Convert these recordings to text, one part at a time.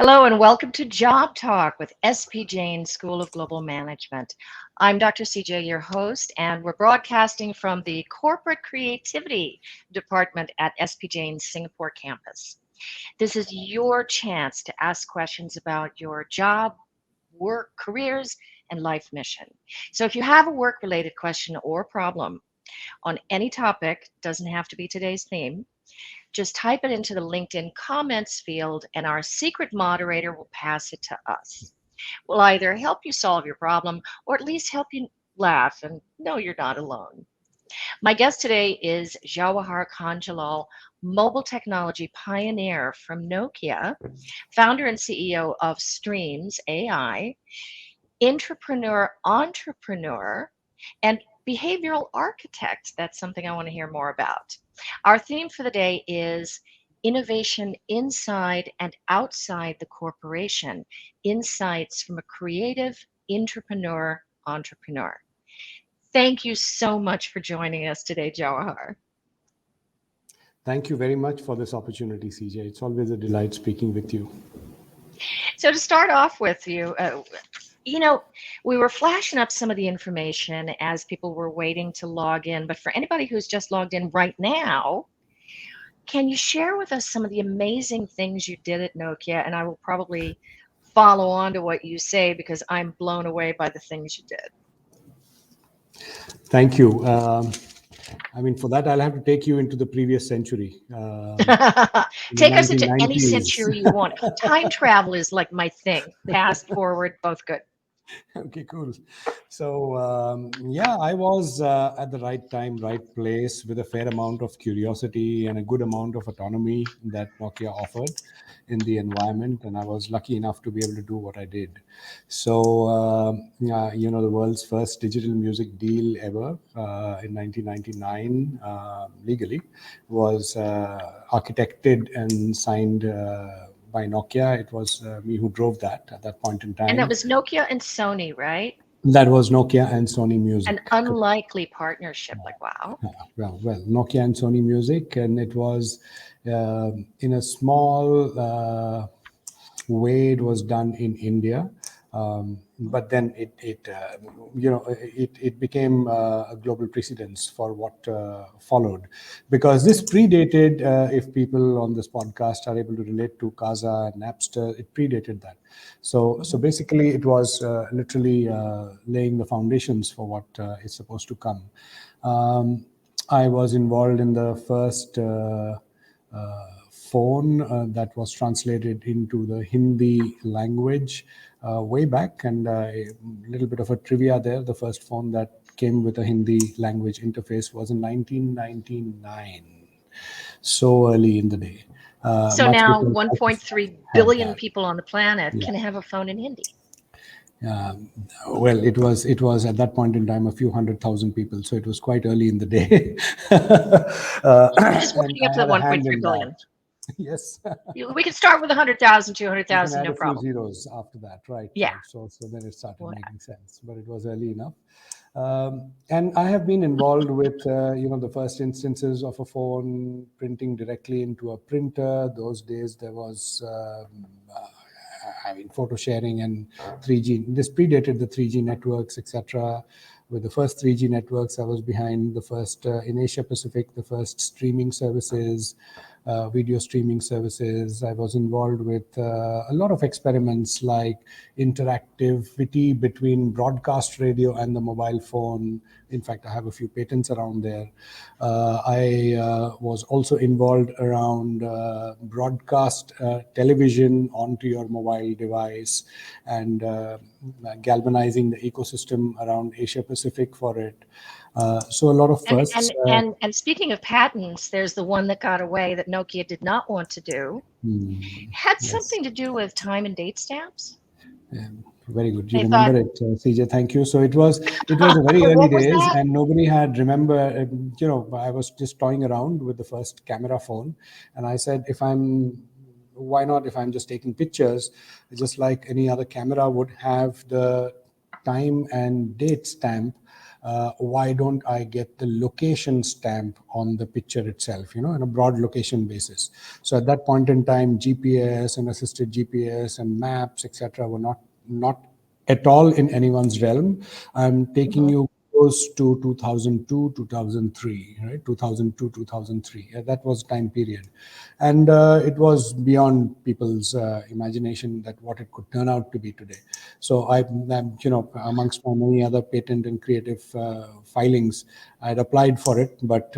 Hello and welcome to Job Talk with SP Jain School of Global Management. I'm Dr. CJ, your host, and we're broadcasting from the Corporate Creativity Department at SP Jain's Singapore campus. This is your chance to ask questions about your job, work, careers, and life mission. So if you have a work-related question or problem on any topic, doesn't have to be today's theme, just type it into the LinkedIn comments field and our secret moderator will pass it to us. We'll either help you solve your problem or at least help you laugh and know you're not alone. My guest today is Jawahar Kanjilal, mobile technology pioneer from Nokia, founder and CEO of StreamzAI, Intrapreneur, entrepreneur, and behavioral architect. That's something I want to hear more about. Our theme for the day is innovation inside and outside the corporation, insights from a creative intrapreneur entrepreneur. Thank you so much for joining us today, Jawahar. Thank you very much for this opportunity, CJ. It's always a delight speaking with you. So to start off with we were flashing up some of the information as people were waiting to log in, but for anybody who's just logged in right now, can you share with us some of the amazing things you did at Nokia? And I will probably follow on to what you say because I'm blown away by the things you did. Thank you. For that, I'll have to take you into the previous century. Take us into any century you want. Time travel is like my thing. Past, forward, both good. Okay, cool. So, I was at the right time, right place with a fair amount of curiosity and a good amount of autonomy that Nokia offered in the environment. And I was lucky enough to be able to do what I did. So, the world's first digital music deal ever in 1999, legally, was architected and signed by Nokia. It was me who drove that at that point in time. And that was Nokia and Sony, right? That was Nokia and Sony Music. An unlikely partnership, like wow. Well, Nokia and Sony Music, and it was in a small way. It was done in India. But then it became a global precedence for what followed, because this predated, if people on this podcast are able to relate to Kazaa and Napster, it predated that. So basically it was literally laying the foundations for what is supposed to come. I was involved in the first phone that was translated into the Hindi language way back, and a little bit of a trivia there. The first phone that came with a Hindi language interface was in 1999, so early in the day. So now 1.3 billion people on the planet can have a phone in Hindi. Well, it was at that point in time a few 100,000 people, so it was quite early in the day. Just working up to the 1.3 billion. Yes. We can start with 100,000, 200,000, no problem. A few zeros after that, right? Yeah. So then it started making sense, but it was early enough. And I have been involved with, the first instances of a phone printing directly into a printer. Those days there was, photo sharing and 3G. This predated the 3G networks, etc. With the first 3G networks, I was behind the first, in Asia Pacific, the first streaming services, video streaming services. I was involved with a lot of experiments like interactivity between broadcast radio and the mobile phone. In fact, I have a few patents around there. I was also involved around broadcast television onto your mobile device and galvanizing the ecosystem around Asia Pacific for it. So a lot of firsts. And speaking of patents, there's the one that got away that Nokia did not want to do. Had something to do with time and date stamps. Very good. You remember it, CJ. Thank you. So it was a very early days, and nobody had remember. I was just toying around with the first camera phone, and I said, why not? If I'm just taking pictures, just like any other camera would have the time and date stamp. why don't I get the location stamp on the picture itself, on a broad location basis? So at that point in time, GPS and assisted GPS and maps, etc., were not at all in anyone's realm. I'm taking you close to 2002, 2003, right? 2002, 2003. That was time period. And it was beyond people's imagination that what it could turn out to be today. So I'm, amongst my many other patent and creative filings, I'd applied for it, but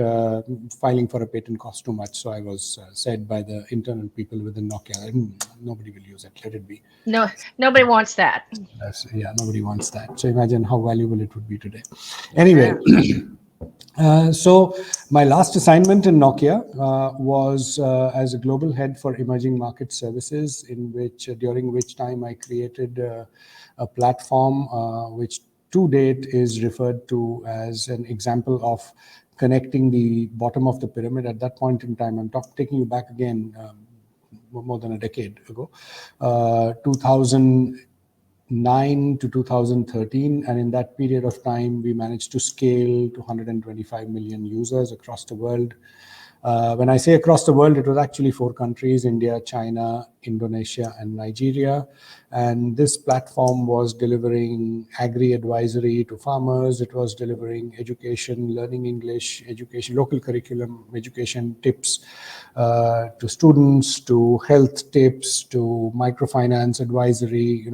filing for a patent cost too much. So I was said by the internal people within Nokia, nobody will use it, let it be. No, nobody wants that. Yeah, nobody wants that. So imagine how valuable it would be today. Anyway, so my last assignment in Nokia was as a global head for emerging market services, during which time I created a platform which to date is referred to as an example of connecting the bottom of the pyramid. At that point in time, I'm taking you back again, more than a decade ago, 2009 to 2013, and in that period of time we managed to scale to 125 million users across the world. When I say across the world, it was actually 4 countries: India, China, Indonesia, and Nigeria. And this platform was delivering agri-advisory to farmers. It was delivering education, learning English, education, local curriculum, education tips to students, to health tips, to microfinance advisory,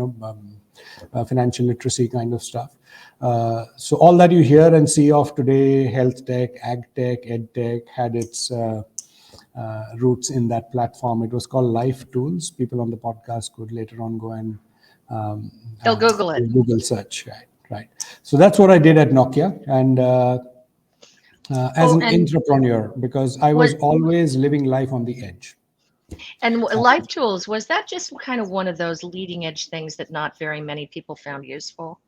financial literacy kind of stuff. So all that you hear and see of today, health tech, ag tech, ed tech, had its roots in that platform. It was called Life Tools. People on the podcast could later on go and they'll Google it. Google search, right. So that's what I did at Nokia, and as an entrepreneur, because I was always living life on the edge. And Life Tools, was that just kind of one of those leading edge things that not very many people found useful?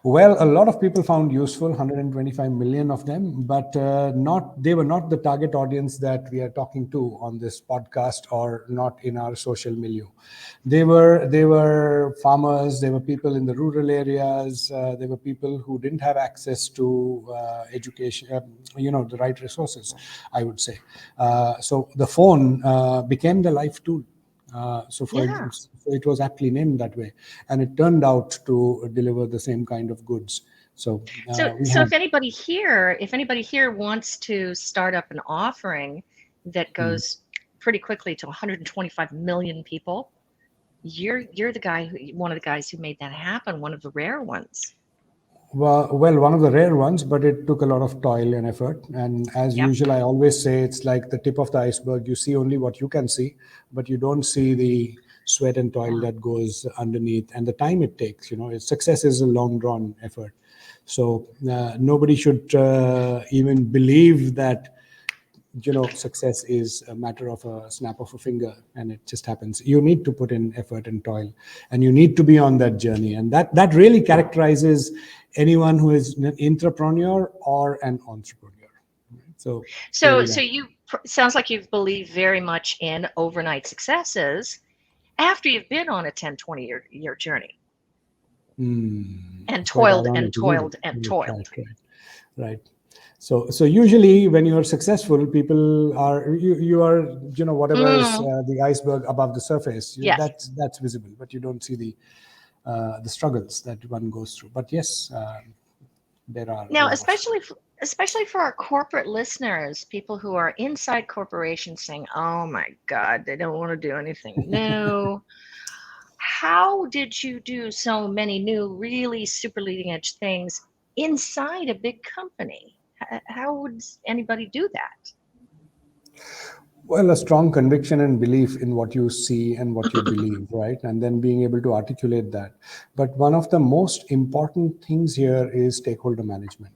Well, a lot of people found useful, 125 million of them, but they were not the target audience that we are talking to on this podcast, or not in our social milieu. They were farmers, they were people in the rural areas, they were people who didn't have access to education, the right resources, I would say. So the phone became the life tool. So it was aptly named that way, and it turned out to deliver the same kind of goods. So if anybody here wants to start up an offering that goes pretty quickly to 125 million people, you're one of the guys who made that happen, one of the rare ones. Well, one of the rare ones, but it took a lot of toil and effort. And as usual, I always say it's like the tip of the iceberg. You see only what you can see, but you don't see the sweat and toil that goes underneath, and the time it takes. Success is a long drawn effort. So nobody should even believe that success is a matter of a snap of a finger and it just happens. You need to put in effort and toil, and you need to be on that journey, and that really characterizes anyone who is an entrepreneur or an entrepreneur. So you sounds like you believe very much in overnight successes after you've been on a 10-20 year journey and toiled and toiled and toiled. Right. So usually when you are successful, people are you are whatever is the iceberg above the surface. That's visible, but you don't see the struggles that one goes through. But yes, there are now, especially for our corporate listeners, people who are inside corporations saying, "Oh my God, they don't want to do anything new." How did you do so many new, really super leading edge things inside a big company? How would anybody do that? Well, a strong conviction and belief in what you see and what you believe, right? And then being able to articulate that. But one of the most important things here is stakeholder management.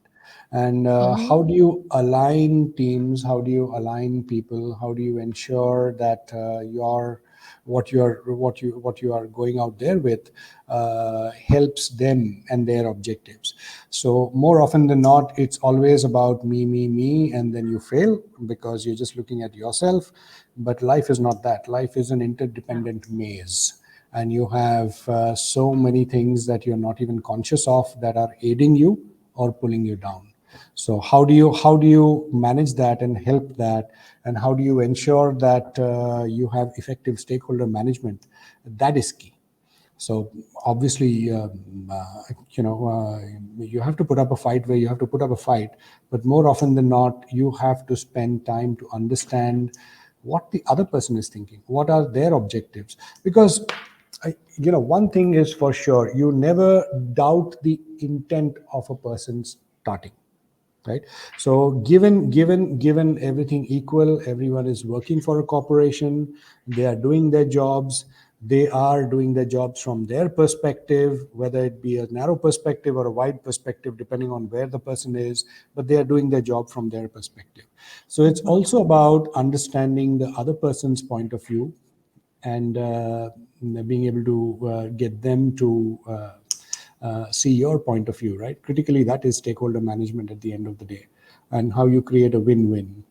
And how do you align teams? How do you align people? How do you ensure that what you are going out there with helps them and their objectives? So more often than not, it's always about me, and then you fail because you're just looking at yourself. But life is not that. Life is an interdependent maze, and you have so many things that you're not even conscious of that are aiding you or pulling you down. So how do you manage that and help that, and how do you ensure that you have effective stakeholder management? That is key. So obviously, you have to put up a fight where you have to put up a fight, but more often than not, you have to spend time to understand what the other person is thinking, what are their objectives. Because one thing is for sure, you never doubt the intent of a person starting. Right. So given everything equal, everyone is working for a corporation, they are doing their jobs, from their perspective, whether it be a narrow perspective or a wide perspective, depending on where the person is, but they are doing their job from their perspective. So it's also about understanding the other person's point of view, and being able to get them to see your point of view, right? Critically, that is stakeholder management at the end of the day, and how you create a win-win.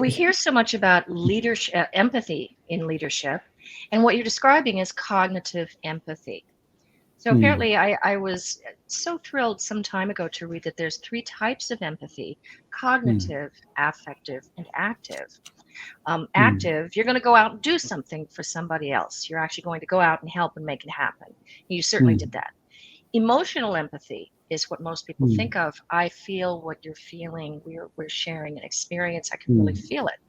We hear so much about leadership, empathy in leadership, and what you're describing is cognitive empathy. So apparently, I was so thrilled some time ago to read that there's 3 types of empathy: cognitive, affective, and active. Active, you're going to go out and do something for somebody else. You're actually going to go out and help and make it happen. You certainly did that. Emotional empathy is what most people think of. I feel what you're feeling. We're sharing an experience. I can really feel it.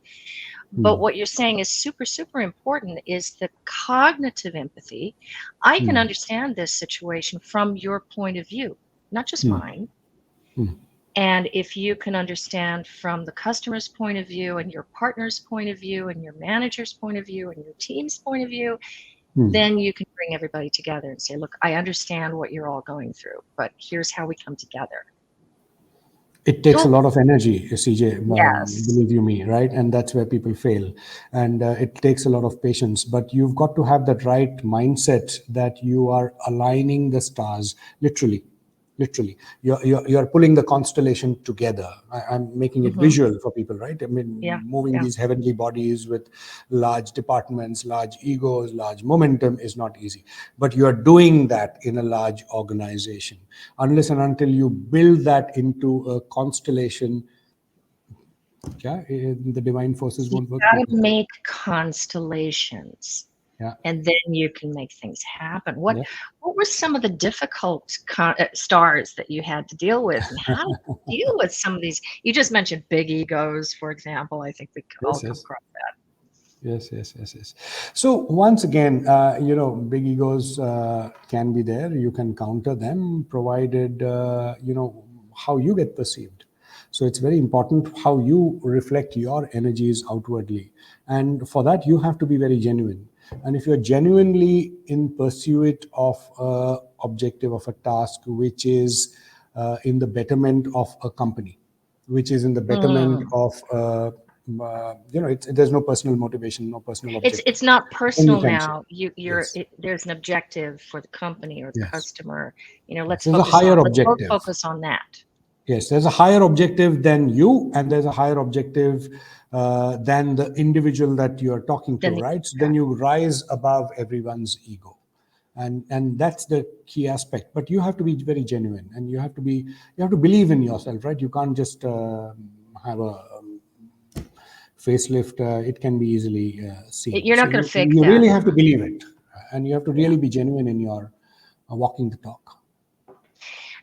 But what you're saying is super, super important is the cognitive empathy. I can understand this situation from your point of view, not just mine. And if you can understand from the customer's point of view and your partner's point of view and your manager's point of view and your team's point of view, then you can bring everybody together and say, look, I understand what you're all going through, but here's how we come together. It takes a lot of energy, CJ, Yes. believe you me, right? And that's where people fail. And it takes a lot of patience, but you've got to have that right mindset that you are aligning the stars, literally. You're pulling the constellation together. I'm making it visual for people, right? I mean, moving these heavenly bodies with large departments, large egos, large momentum is not easy, but you are doing that in a large organization. Unless and until you build that into a constellation, the divine forces won't work. You got to make constellations. And then you can make things happen. What were some of the difficult stars that you had to deal with, and how did you deal with some of these? You just mentioned big egos, for example. I think we all come across that. Yes. So once again, big egos can be there. You can counter them, provided how you get perceived. So it's very important how you reflect your energies outwardly, and for that you have to be very genuine. And if you're genuinely in pursuit of an objective, of a task, which is in the betterment of a company, which is in the betterment of, there's no personal motivation, no personal objective. It's not personal now. There's an objective for the company or the customer. Let's focus on that. Yes, there's a higher objective than you, and there's a higher objective than the individual that you are talking to, right? So then you rise above everyone's ego, and that's the key aspect. But you have to be very genuine, and you have to believe in yourself, right? You can't just have a facelift. It can be easily seen. You're not going to fake that. You really have to believe it, and you have to really be genuine in your walking the talk.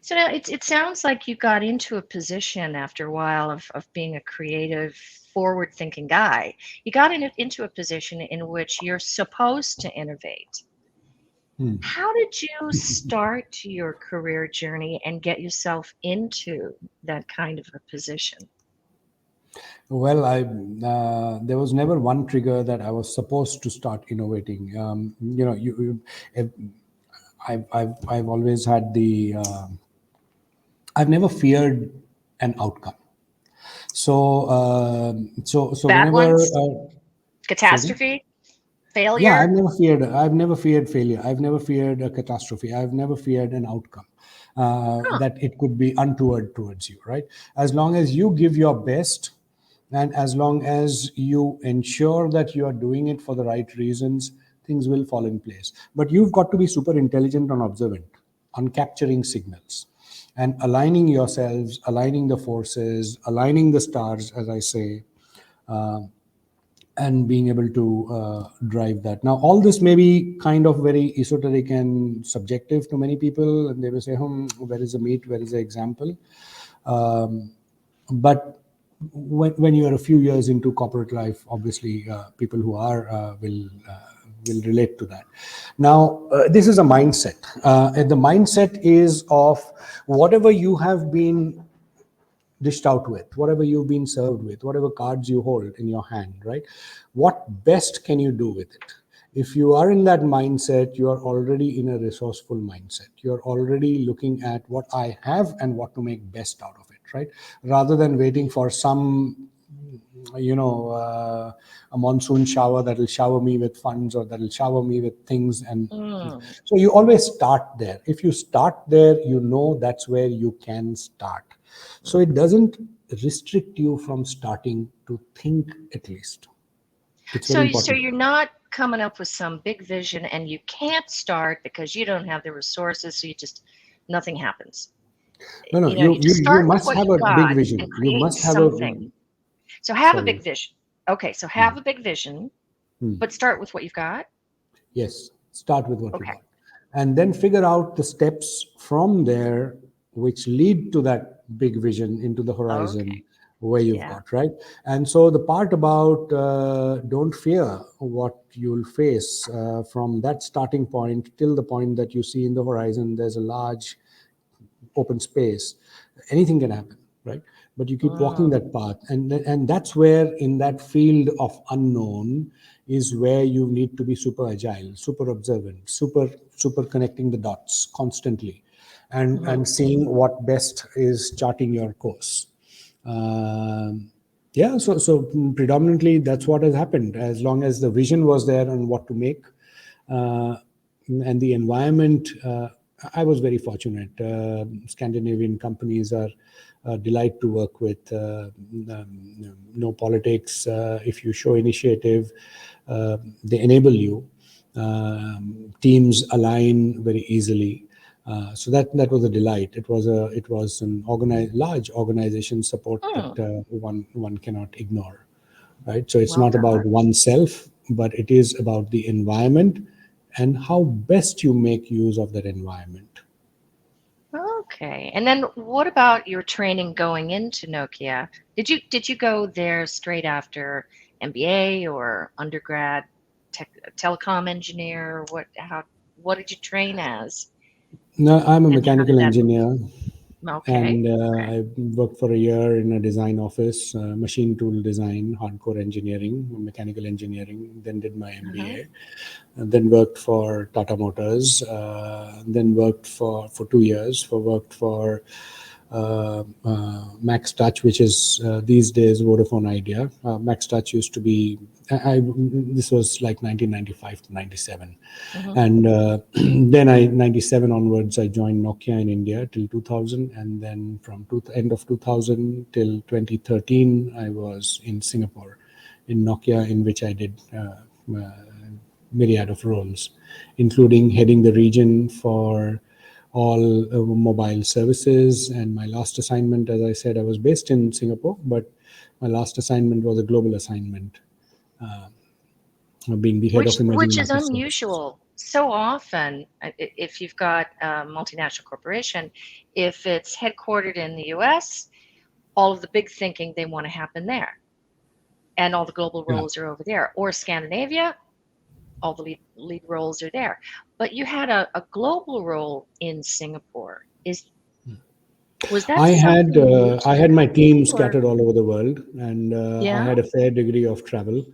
So now it sounds like you got into a position after a while of being a creative, forward-thinking guy. You got into a position in which you're supposed to innovate. How did you start your career journey and get yourself into that kind of a position? Well, there was never one trigger that I was supposed to start innovating. I've always had the. I've never feared an outcome. So whenever catastrophe, failure. Yeah, I've never feared failure. I've never feared a catastrophe. I've never feared an outcome that it could be untoward towards you, right? As long as you give your best, and as long as you ensure that you are doing it for the right reasons, things will fall in place. But you've got to be super intelligent and observant on capturing signals. and aligning yourselves, aligning the forces, aligning the stars, as I say, and being able to drive that. Now, all this may be kind of very esoteric and subjective to many people, and they will say, where is the meat, where is the example? But when you are a few years into corporate life, obviously people who are will relate to that. Now, this is a mindset. And the mindset is of whatever you have been dished out with, whatever you've been served with, whatever cards you hold in your hand, right? What best can you do with it? If you are in that mindset, you are already in a resourceful mindset. You're already looking at what I have and what to make best out of it, right? Rather than waiting for some a monsoon shower that will shower me with funds or that will shower me with things. And so you always start there. If you start there, you know that's where you can start. So it doesn't restrict you from starting to think, at least. It's very So important. you're not coming up with some big vision and you can't start because you don't have the resources, so nothing happens. No, You just you start with must what have you've a big got vision. and You create must have a, something. So have a sorry. big vision. Okay, so have a big vision, but start with what you've got. Yes, start with what you Okay. got. And then figure out the steps from there which lead to that big vision into the Okay. horizon where you've Yeah. got, right? And so the part about don't fear what you'll face from that starting point till the point that you see in the horizon, there's a large open space. Anything can happen, right? But you keep walking that path, and that's where, in that field of unknown, is where you need to be super agile, super observant, super connecting the dots constantly, and seeing what best is charting your course. Yeah, so predominantly that's what has happened. As long as the vision was there on what to make, uh, and the environment, I was very fortunate. Scandinavian companies are a delight to work with. No politics. If you show initiative, they enable you. Teams align very easily. So that was a delight. It was an large organization support that one cannot ignore, right? So it's Well not about done. oneself, but it is about the environment and how best you make use of that environment. Okay. And then what about your training going into Nokia? Did you go there straight after MBA or undergrad telecom engineer? What did you train as? No, I'm a And how did mechanical that engineer, okay. and Okay. I worked for a year in a design office, machine tool design, hardcore engineering, mechanical engineering. Then did my Uh-huh. MBA, and then worked for Tata Motors. Then worked for 2 years. Worked for Max Touch, which is these days Vodafone Idea. Max Touch used to be. This was like 1995 to 97, Hmm. and then 97 onwards I joined Nokia in India till 2000, and then from end of 2000 till 2013 I was in Singapore in Nokia, in which I did myriad of roles, including heading the region for all mobile services. And my last assignment, as I said, I was based in Singapore, but my last assignment was a global assignment, being the head of emerging Which is market services. unusual. So often, if you've got a multinational corporation, if it's headquartered in the US, all of the big thinking they want to happen there, and all the global Yeah. roles are over there. Or Scandinavia, all the lead roles are there. But you had a global role in Singapore. Was that something new to I had you, my team or scattered all over the world, and I yeah? had a fair degree of travel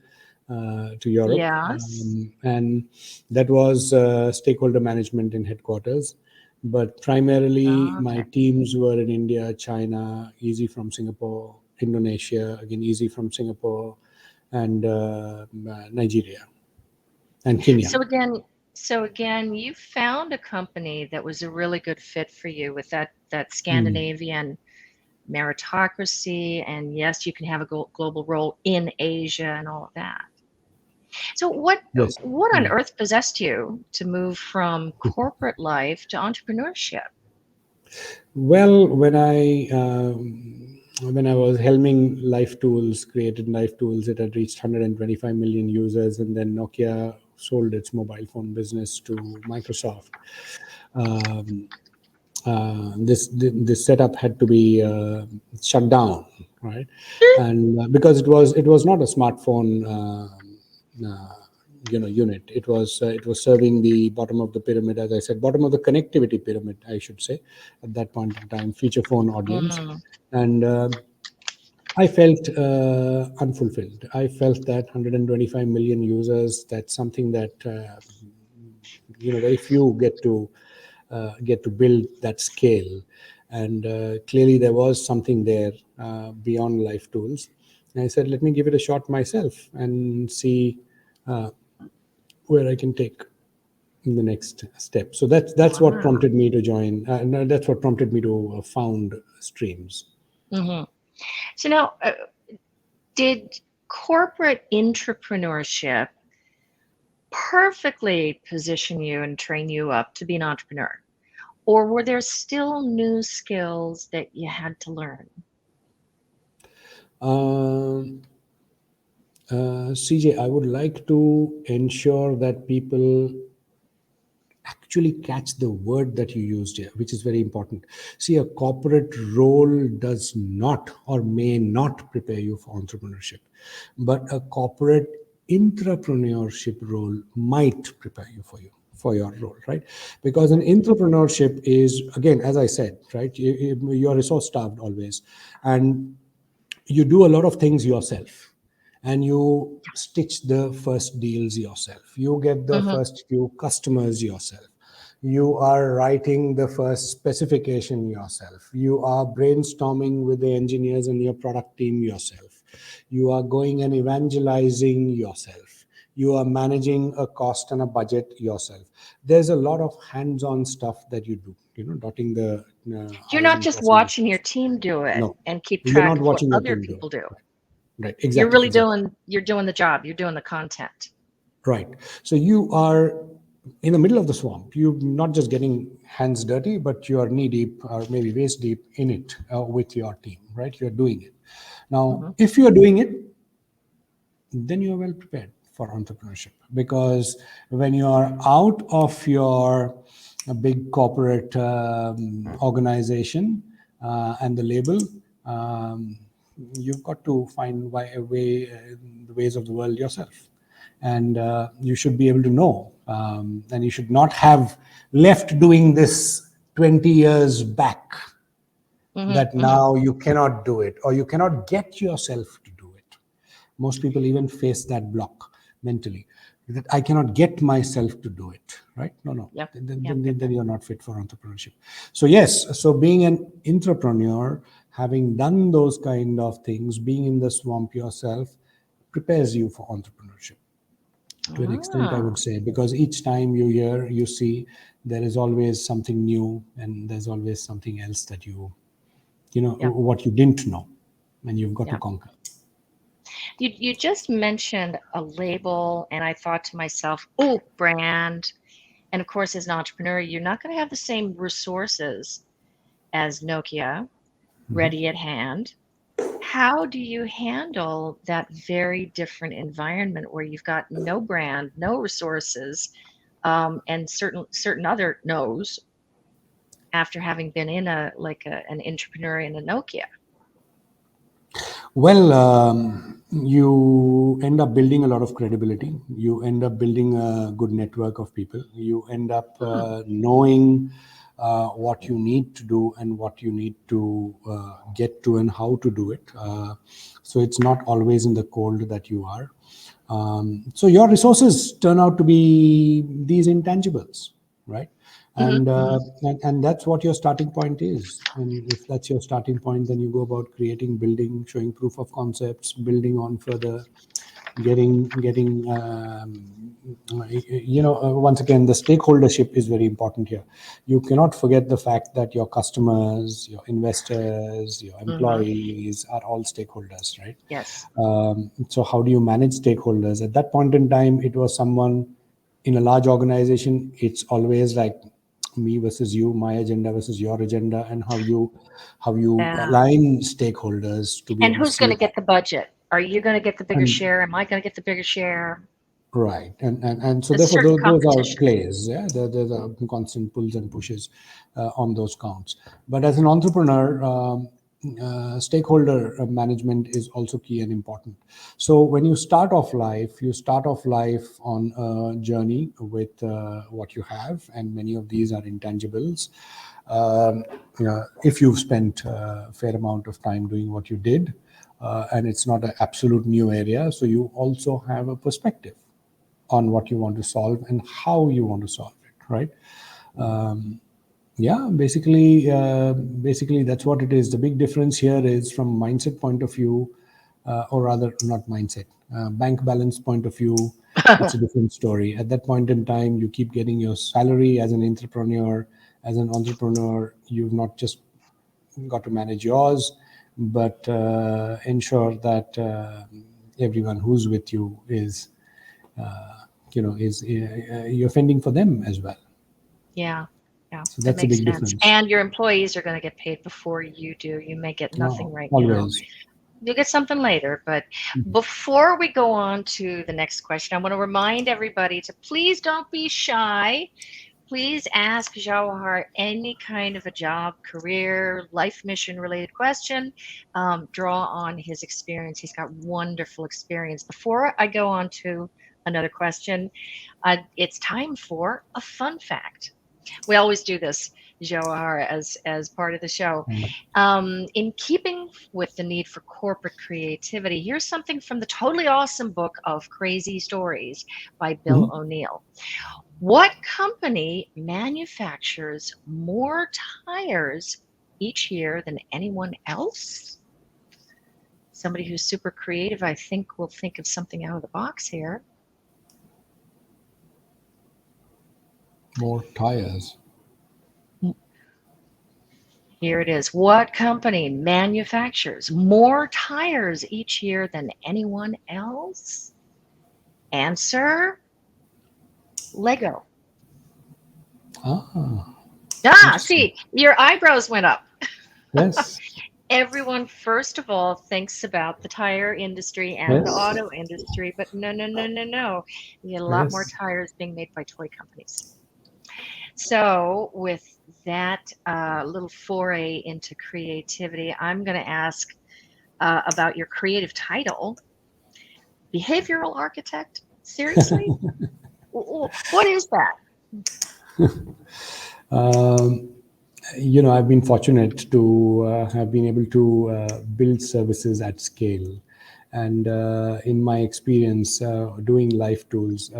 to Europe, Yes. and that was stakeholder management in headquarters. But primarily, my Okay. teams were in India, China, easy from Singapore, Indonesia, again easy from Singapore, and Nigeria and Kenya. So again, you found a company that was a really good fit for you with that Scandinavian meritocracy, and yes, you can have a global role in Asia and all of that. So Yes. what on earth possessed you to move from corporate life to entrepreneurship? Well, when I was helming Life Tools, created Life Tools, it had reached 125 million users, and then Nokia sold its mobile phone business to Microsoft. Um, this setup had to be shut down, right? And because it was not a smartphone unit. It was serving the bottom of the pyramid, as I said, bottom of the connectivity pyramid, I should say, at that point in time, feature phone audience. Mm, And I felt unfulfilled. I felt that 125 million users, that's something that very few get to build that scale. And clearly there was something there beyond Life Tools. And I said, let me give it a shot myself and see uh, where I can take the next step. So that's what wow. prompted me to join. No, that's what prompted me to found Streams. Hmm. So now, did corporate intrapreneurship perfectly position you and train you up to be an entrepreneur? Or were there still new skills that you had to learn? Um, CJ, I would like to ensure that people actually catch the word that you used here, which is very important. See, a corporate role does not or may not prepare you for entrepreneurship, but a corporate intrapreneurship role might prepare you for your role, right? Because an entrepreneurship is, again, as I said, right, you're resource starved always, and you do a lot of things yourself, and you stitch the first deals yourself, you get the Hmm. first few customers yourself, you are writing the first specification yourself, you are brainstorming with the engineers and your product team yourself, you are going and evangelizing yourself, you are managing a cost and a budget yourself. There's a lot of hands-on stuff that you do, dotting the You're i's not and just crossing the watching your t's. team do it No, and keep you're track not of what watching your other team do people it. do. Right. Right. You're Exactly. really Exactly. doing the job. You're doing the content. Right. So you are in the middle of the swamp. You're not just getting hands dirty, but you are knee deep or maybe waist deep in it with your team, right? You're doing it. Now, Hmm. if you're doing it, then you are well prepared for entrepreneurship, because when you are out of your big corporate organization and the label, um, you've got to find the ways of the world yourself, and you should be able to know, and you should not have left doing this 20 years back, Hmm. that Hmm. now you cannot do it or you cannot get yourself to do it. Most people even face that block mentally, that I cannot get myself to do it, right? No. Yep. Then, Yep. then, Yep. then you're not fit for entrepreneurship. So yes, so being an entrepreneur, having done those kind of things, being in the swamp yourself, prepares you for entrepreneurship to an extent, I Ah, would say, because each time you hear, you see, there is always something new, and there's always something else that yeah. what you didn't know, and you've got to Yeah. conquer. You just mentioned a label, and I thought to myself, oh, brand. And of course, as an entrepreneur, you're not going to have the same resources as Nokia ready at hand. How do you handle that very different environment where you've got no brand, no resources, and certain other no's after having been in an entrepreneur in a Nokia? Well, you end up building a lot of credibility. You end up building a good network of people. You end up Hmm. knowing what you need to do and what you need to get to and how to do it. So it's not always in the cold that you are. So your resources turn out to be these intangibles, right? Hmm. And, Hmm. and that's what your starting point is. And if that's your starting point, then you go about creating, building, showing proof of concepts, building on further, getting once again, the stakeholdership is very important here. You cannot forget the fact that your customers, your investors, your Hmm. employees are all stakeholders, right? Yes. So how do you manage stakeholders? At that point in time, it was someone in a large organization. It's always like me versus you, my agenda versus your agenda, and how you Yeah. align stakeholders to be And able to who's see going to that. get the budget? Are you going to get the bigger And share? Am I going to get the bigger share? right, and so There's therefore certain those are competition. plays. Yeah, there's a constant pulls and pushes on those counts. But as an entrepreneur, stakeholder management is also key and important. So when you start off life, on a journey with what you have, and many of these are intangibles. If you've spent a fair amount of time doing what you did, and it's not an absolute new area, so you also have a perspective on what you want to solve and how you want to solve it, right? Yeah, basically that's what it is. The big difference here is from mindset point of view, or rather not mindset, bank balance point of view. It's a different story. At that point in time, you keep getting your salary as an entrepreneur. As an entrepreneur, you've not just got to manage yours, but ensure that everyone who's with you is you're fending for them as well. Yeah, yeah, So that that's a makes big sense. difference. And your employees are going to get paid before you do. You may get nothing No, right now. always. You'll get something later. But before we go on to the next question, I want to remind everybody to please don't be shy. Please ask Jawahar any kind of a job, career, life mission related question. Draw on his experience. He's got wonderful experience. Before I go on to another question, it's time for a fun fact. We always do this, Jawahar, as part of the show. In keeping with the need for corporate creativity, here's something from the totally awesome book of Crazy Stories by Bill Mhm. O'Neill. What company manufactures more tires each year than anyone else? Somebody who's super creative, I think, will think of something out of the box here. More tires. Here it is. What company manufactures more tires each year than anyone else? Answer: Lego. Ah, interesting. See, your eyebrows went up. Yes, Everyone, first of all, thinks about the tire industry and the yes, auto industry, but no, no, no, no, no. You get a lot more yes. tires being made by toy companies. So, with that little foray into creativity, I'm going to ask about your creative title, Behavioral Architect. Seriously? What is that? Um, I've been fortunate to have been able to build services at scale. And in my experience doing Life Tools,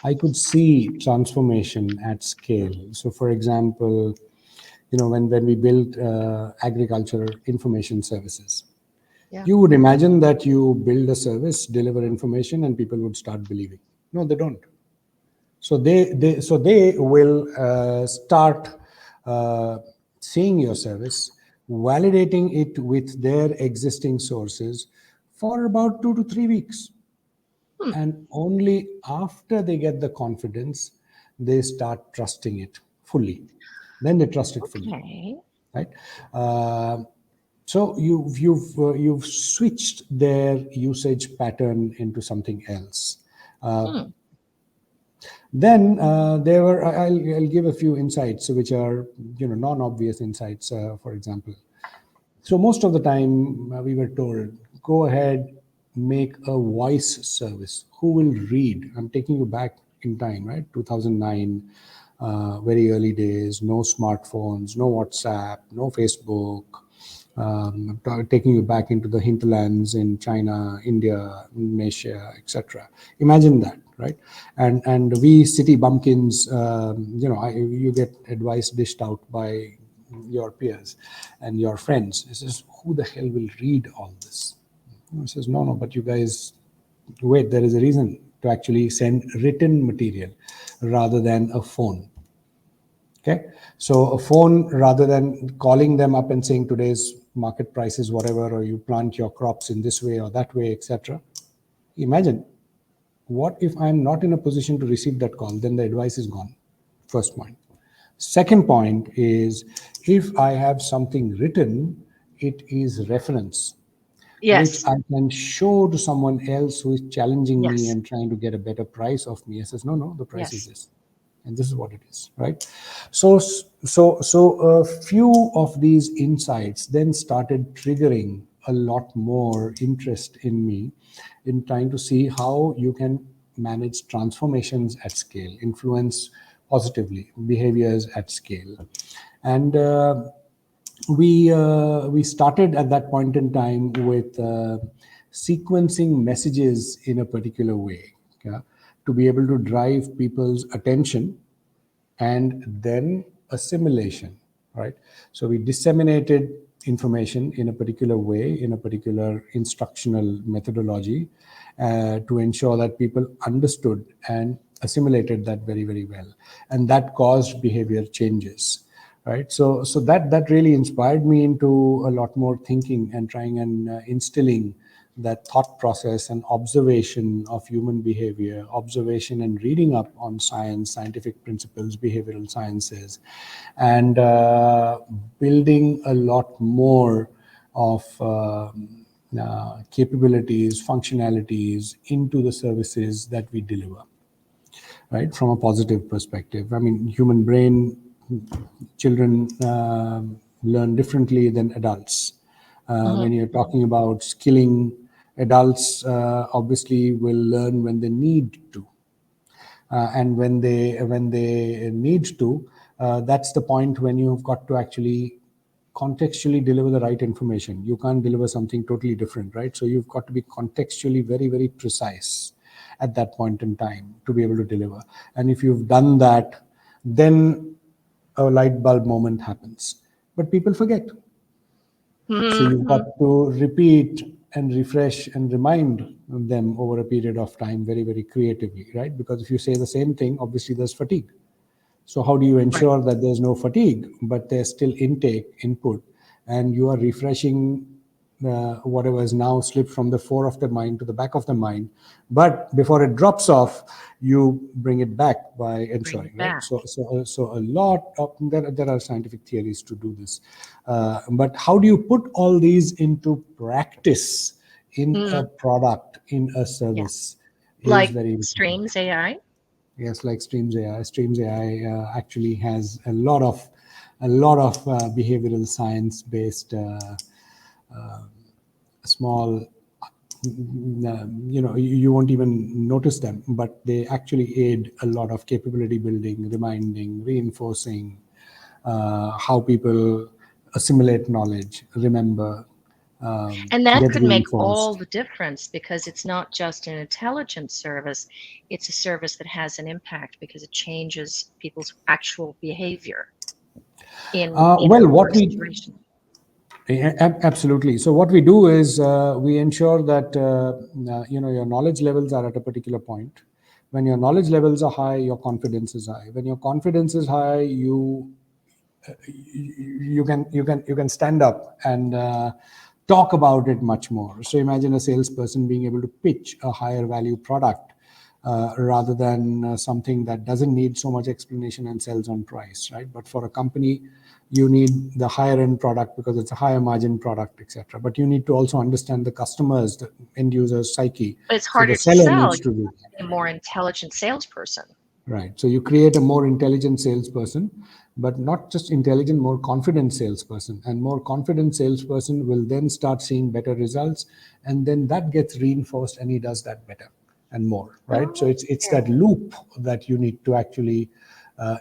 I could see transformation at scale. So, for example, when we built agriculture information services, Yeah. you would imagine that you build a service, deliver information, and people would start believing. No, they don't. So they will start uh, seeing your service, validating it with their existing sources for about 2 to 3 weeks, Hmm. and only after they get the confidence, they start trusting it fully. Then they trust it fully, Okay. right? Uh, so you've switched their usage pattern into something else. Hmm. Then there were I'll give a few insights which are non-obvious insights. For example, so most of the time we were told, go ahead, make a voice service. Who will read? I'm taking you back in time, right? 2009, very early days. No smartphones, no WhatsApp, no Facebook. Taking you back into the hinterlands in China, India, Indonesia, etc. Imagine that, right? And we city bumpkins, you get advice dished out by your peers and your friends. He says, who the hell will read all this? He says, no, but you guys, wait, there is a reason to actually send written material rather than a phone. Okay, so a phone, rather than calling them up and saying today's market price is whatever, or you plant your crops in this way or that way, etc. Imagine, what if I'm not in a position to receive that call? Then the advice is gone. First point. Second point is, if I have something written, it is reference, which Yes. I can show to someone else who is challenging me Yes. and trying to get a better price of me. I says, no, the price is Yes. this, and this is what it is, right? So a few of these insights then started triggering a lot more interest in me in trying to see how you can manage transformations at scale, influence positively behaviors at scale. And we started at that point in time with sequencing messages in a particular way, okay, to be able to drive people's attention and then assimilation, right? So we disseminated information in a particular way, in a particular instructional methodology, to ensure that people understood and assimilated that very, very well. And that caused behavior changes, right? So that really inspired me into a lot more thinking and trying and instilling that thought process and observation of human behavior, observation and reading up on science, scientific principles, behavioral sciences, and building a lot more of capabilities, functionalities into the services that we deliver, right? From a positive perspective. I mean, human brain, children learn differently than adults. When you're talking about skilling, adults obviously will learn when they need to, and when they need to, that's the point when you've got to actually contextually deliver the right information. You can't deliver something totally different, right? So you've got to be contextually very, very precise at that point in time to be able to deliver. And if you've done that, then a light bulb moment happens. But people forget. So you've got Mm-hmm. to repeat and refresh and remind them over a period of time very, very creatively, right? Because if you say the same thing, obviously there's fatigue. So how do you Right. ensure that there's no fatigue, but there's still input, and you are refreshing whatever is now slipped from the fore of the mind to the back of the mind, but before it drops off, you bring it back by Bring it ensuring, right? back. So a lot of there are scientific theories to do this, but how do you put all these into practice in a Mm, product, in a yeah. service, is Like very important. Streams AI. Yes, like StreamzAI. StreamzAI actually has a lot of behavioral science based small, you won't even notice them, but they actually aid a lot of capability building, reminding, reinforcing how people assimilate knowledge, remember, And that get could make all reinforced. the difference because it's not just an intelligence service, it's a service that has an impact because it changes people's actual behavior in a Well, number what of we situations. Absolutely. So what we do is we ensure that your knowledge levels are at a particular point. When your knowledge levels are high, your confidence is high. When your confidence is high, you can stand up and talk about it much more. So imagine a salesperson being able to pitch a higher value product rather than something that doesn't need so much explanation and sells on price, right? But for a company, you need the higher end product because it's a higher margin product, etc. But you need to also understand the customers, the end user's psyche. But it's So the harder to seller sell. needs You to do need a more intelligent salesperson. right. So you create a more intelligent salesperson, but not just intelligent, more confident salesperson. And more confident salesperson will then start seeing better results, and then that gets reinforced, and he does that better and more. Right. So it's that Okay. loop that you need to actually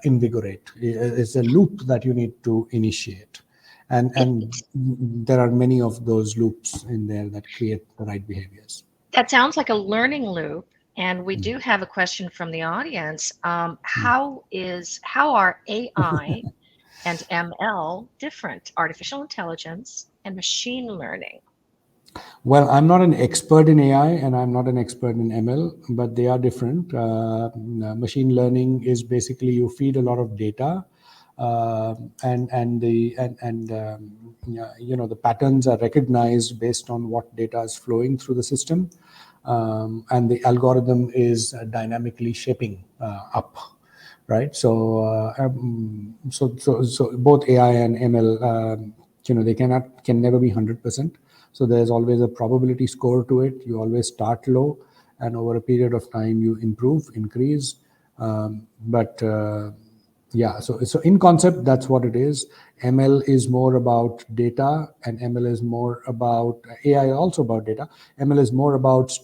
invigorate. It's a loop that you need to initiate, It, and there are many of those loops in there that create the right behaviors. that sounds like a learning loop. And we do have a question from the audience. How are AI and ML different? Artificial intelligence and machine learning. Well, I'm not an expert in AI and I'm not an expert in ML, but they are different. Machine learning is basically you feed a lot of data, and the patterns are recognized based on what data is flowing through the system, and the algorithm is dynamically shaping up. right? So both AI and ML, they can never be 100%. So there's always a probability score to it. You always start low, and over a period of time you improve, increase. But yeah, so in concept, that's what it is. ML is more about data, and ML is more about AI, also about data. ML is more about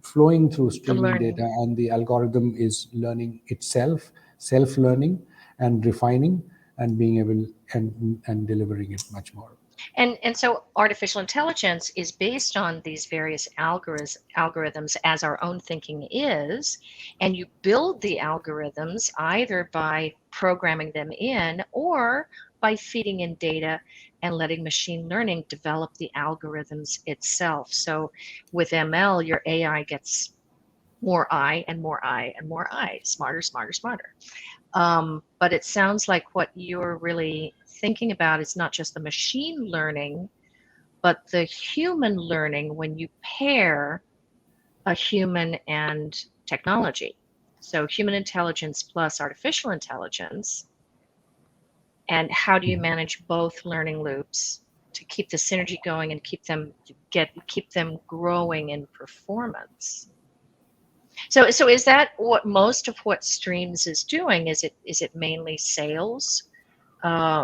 flowing through The streaming learning. data, and the algorithm is learning itself, self-learning, and refining, and being able and delivering it much more. And so artificial intelligence is based on these various algorithms as our own thinking is, and you build the algorithms either by programming them in or by feeding in data and letting machine learning develop the algorithms itself. So with ML, your AI gets more I and more I and more I, smarter, smarter, smarter. But it sounds like what you're really thinking about is not just the machine learning, but the human learning when you pair a human and technology. So human intelligence plus artificial intelligence. And how do you manage both learning loops to keep the synergy going and keep them growing in performance? So is that what most of what Streams is doing? Is it mainly sales,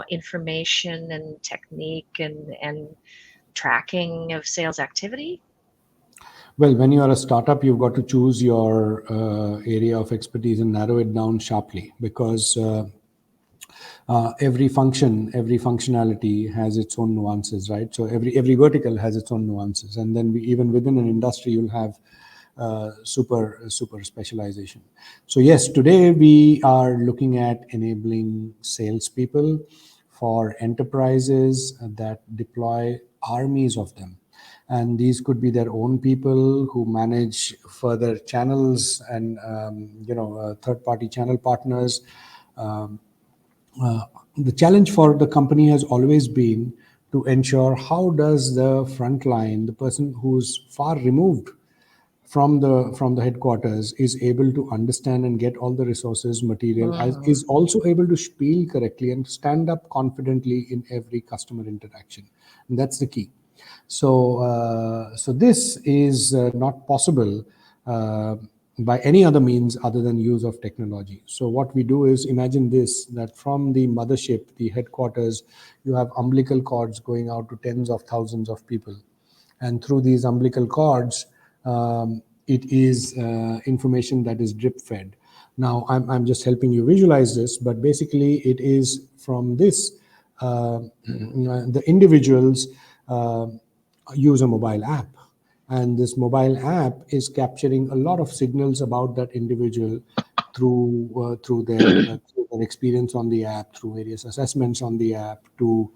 information and technique and tracking of sales activity? Well, when you are a startup, you've got to choose your area of expertise and narrow it down sharply, because every function, every functionality has its own nuances, right? So every vertical has its own nuances, and then even within an industry, you'll have super specialization. So yes, today we are looking at enabling salespeople for enterprises that deploy armies of them, and these could be their own people who manage further channels and third-party channel partners. Um, the challenge for the company has always been to ensure how does the front line, the person who's far removed from the headquarters, is able to understand and get all the resources, material, as Mm. is also able to spiel correctly and stand up confidently in every customer interaction. And that's the key. So this is not possible uh, by any other means other than use of technology. So what we do is, imagine this, that from the mothership, the headquarters, you have umbilical cords going out to tens of thousands of people, and through these umbilical cords, it is information that is drip fed. Now I'm just helping you visualize this, but basically it is from this the individuals uh, use a mobile app, and this mobile app is capturing a lot of signals about that individual through their experience on the app, through various assessments on the app, to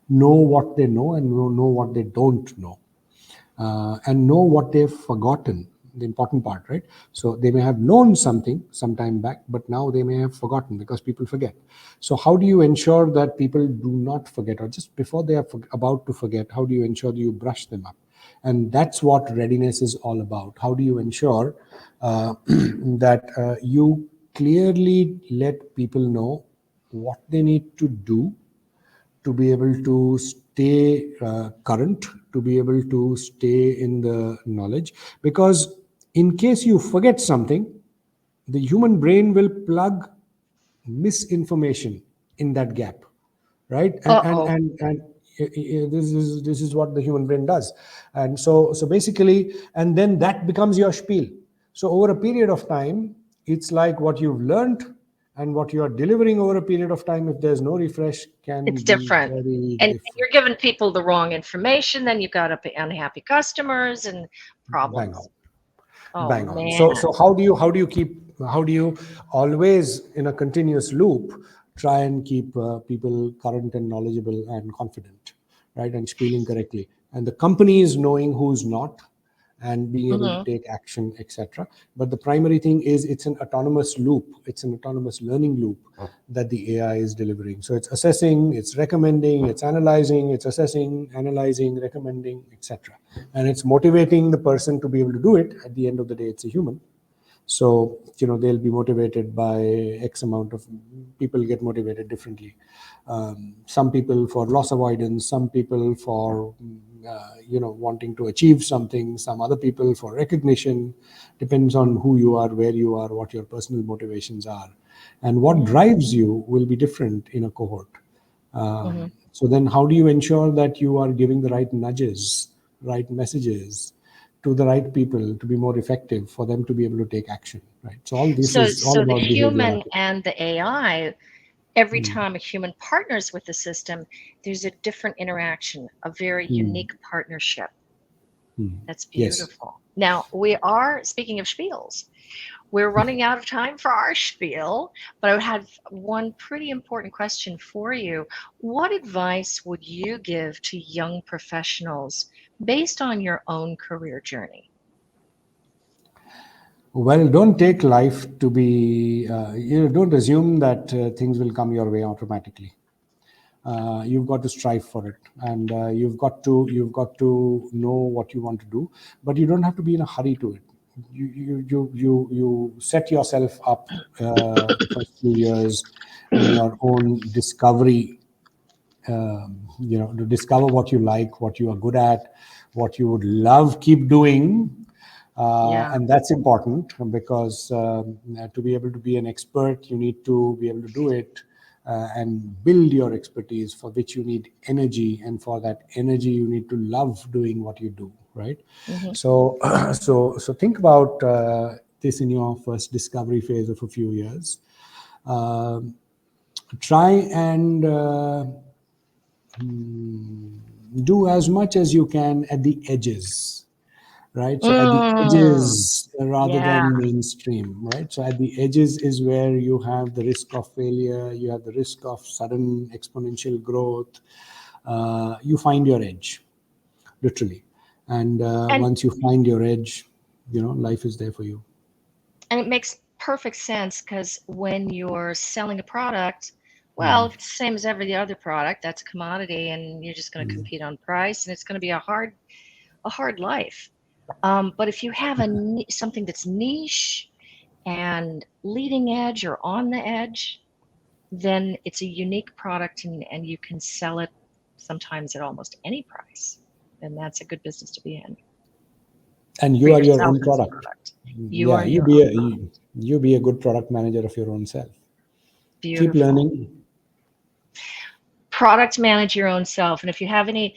know what they know and know what they don't know, and know what they've forgotten. The important part, right? So they may have known something some time back, but now they may have forgotten, because people forget. So how do you ensure that people do not forget, or just before they are about to forget, how do you ensure that you brush them up? And that's what readiness is all about. How do you ensure that you clearly let people know what they need to do to be able to stay current, to be able to stay in the knowledge? Because in case you forget something, the human brain will plug misinformation in that gap, right? Uh-oh. This is what the human brain does. And so basically, and then that becomes your spiel. So over a period of time, it's like what you've learned and what you are delivering over a period of time, if there's no refresh, can It's be different. very And different. you're giving people the wrong information, then you've got unhappy customers and Bang on. problems. Oh Bang on. So man. how do you always, in a continuous loop, try and keep people current and knowledgeable and confident, right? And spelling correctly, and the company is knowing who's not, and being able to Hmm. take action, etc. But the primary thing is, it's an autonomous loop. It's an autonomous learning loop that the AI is delivering. So it's assessing, it's recommending, it's analyzing, it's assessing, analyzing, recommending, etc. And it's motivating the person to be able to do it. At the end of the day, it's a human, So, they'll be motivated by X amount of people get motivated differently. Some people for loss avoidance, some people for, wanting to achieve something, some other people for recognition. Depends on who you are, where you are, what your personal motivations are. And what drives you will be different in a cohort. So then how do you ensure that you are giving the right nudges, right messages to the right people to be more effective for them to be able to take action, right? So all this is all So the about behavioral human architecture. and the AI, every time a human partners with the system, there's a different interaction, a very unique partnership. That's Yes. beautiful. Now, we are, speaking of spiels, we're running out of time for our spiel, but I have one pretty important question for you. What advice would you give to young professionals based on your own career journey? Well, don't take life to be, don't assume that things will come your way automatically. You've got to strive for it, and you've got to know what you want to do, but you don't have to be in a hurry to it. You set yourself up the first few years in your own discovery, to discover what you like, what you are good at, what you would love keep doing. Yeah. And that's important because to be able to be an expert, you need to be able to do it and build your expertise, for which you need energy. And for that energy, you need to love doing what you do, right? Mhm. So, so think about this in your first discovery phase of a few years. Try and do as much as you can at the edges, right? So at the Mm, edges rather yeah. than mainstream, right? So at the edges is where you have the risk of failure, you have the risk of sudden exponential growth. You find your edge, literally. And And once you find your edge, life is there for you. and it makes perfect sense because when you're selling a product, well, if it's the same as every other product, that's a commodity, and you're just going to compete on price, and it's going to be a hard life. But if you have something that's niche and leading edge or on the edge, then it's a unique product, and you can sell it sometimes at almost any price. And that's a good business to be in And for you are your yourself own as a product. product. You Yeah, are you your be own a you be a good product manager of your own self. Keep beautiful. learning. Product manage your own self. And if you have any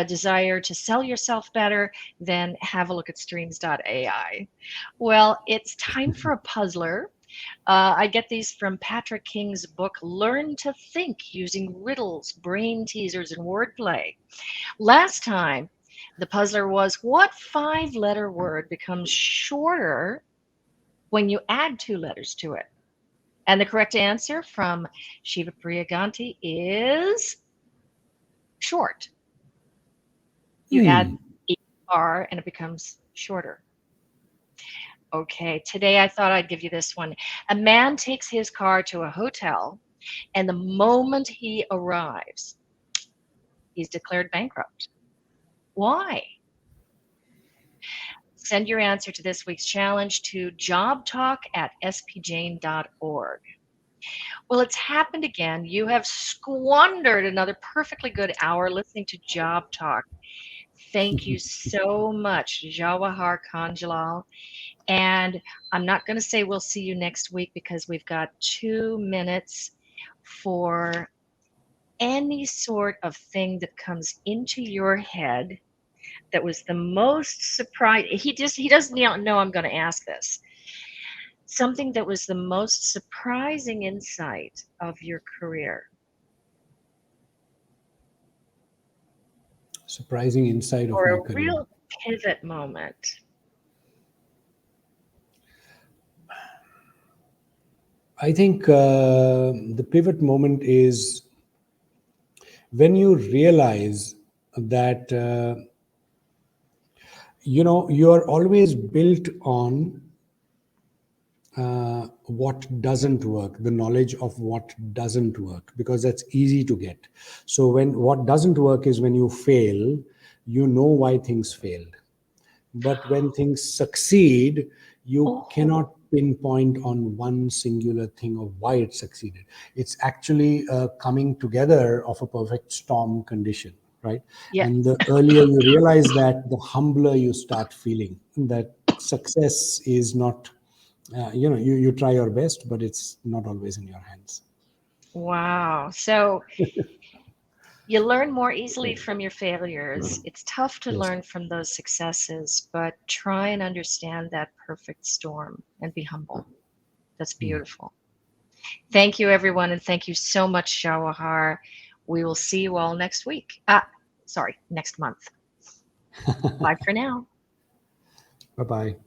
desire to sell yourself better, then have a look at streams.ai. Well, it's time for a puzzler. I get these from Patrick King's book, Learn to Think Using Riddles, Brain Teasers, and Wordplay. Last time, the puzzler was, what 5-letter word becomes shorter when you add 2 letters to it? And the correct answer from Shiva Priyaganti is short. You add ER and it becomes shorter. Okay, today I thought I'd give you this one. A man takes his car to a hotel, and the moment he arrives, he's declared bankrupt. Why? Send your answer to this week's challenge to jobtalk@spjane.org. Well, it's happened again. You have squandered another perfectly good hour listening to Job Talk. Thank you so much, Jawahar Kanjilal. And I'm not going to say we'll see you next week because we've got 2 minutes for any sort of thing that comes into your head that was the most surprise. He doesn't know I'm going to ask this. Something that was the most surprising insight of your career. Surprising insight of Or my a career. real pivot moment. I think the pivot moment is when you realize that you're always built on what doesn't work, the knowledge of what doesn't work, because that's easy to get. So when what doesn't work is when you fail, you know why things failed. But when things succeed, you Oh, cannot pinpoint on one singular thing of why it succeeded. It's actually a coming together of a perfect storm condition, right? Yeah. And the earlier you realize that, the humbler you start feeling that success is not, you try your best, but it's not always in your hands. Wow. So you learn more easily from your failures. It's tough to Yes. learn from those successes, but try and understand that perfect storm and be humble. That's Mm. beautiful. Thank you, everyone, and thank you so much, Jawahar. We will see you all next week. Sorry, next month. Bye for now. Bye-bye.